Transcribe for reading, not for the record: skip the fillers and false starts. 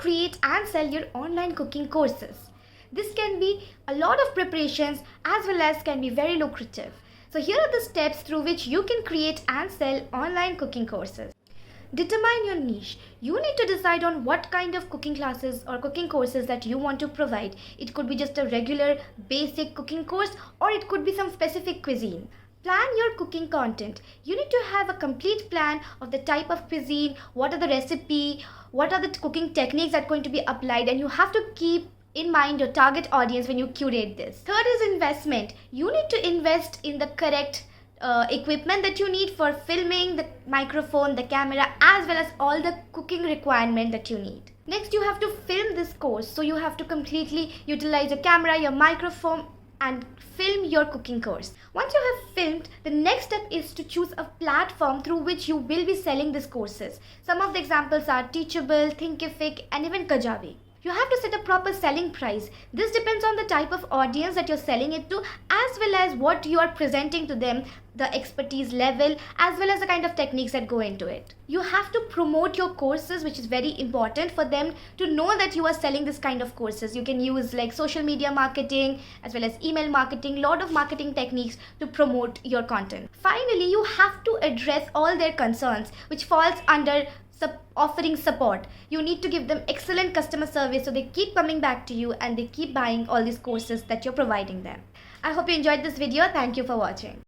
create and sell your online cooking courses. This can be a lot of preparations as well as can be very lucrative. So here are the steps through which you can create and sell online cooking courses. Determine your niche. You need to decide on what kind of cooking classes or cooking courses that you want to provide. It could be just a regular basic cooking course, or it could be some specific cuisine. Plan your cooking content. You need to have a complete plan of the type of cuisine, what are the recipe, what are the cooking techniques that are going to be applied, and you have to keep in mind your target audience when you curate this. Third is investment. You need to invest in the correct equipment that you need for filming, the microphone, the camera, as well as all the cooking requirement that you need. Next, you have to film this course. So you have to completely utilize your camera, your microphone, and film your cooking course. Once you have filmed, the next step is to choose a platform through which you will be selling these courses. Some of the examples are Teachable, Thinkific, and even Kajabi. You have to set a proper selling price. This depends on the type of audience that you're selling it to, as well as what you are presenting to them, the expertise level, as well as the kind of techniques that go into it. You have to promote your courses, which is very important for them to know that you are selling this kind of courses. You can use like social media marketing as well as email marketing, lot of marketing techniques to promote your content. Finally, you have to address all their concerns, which falls under offering support. You need to give them excellent customer service so they keep coming back to you and they keep buying all these courses that you're providing them. I hope you enjoyed this video. Thank you for watching.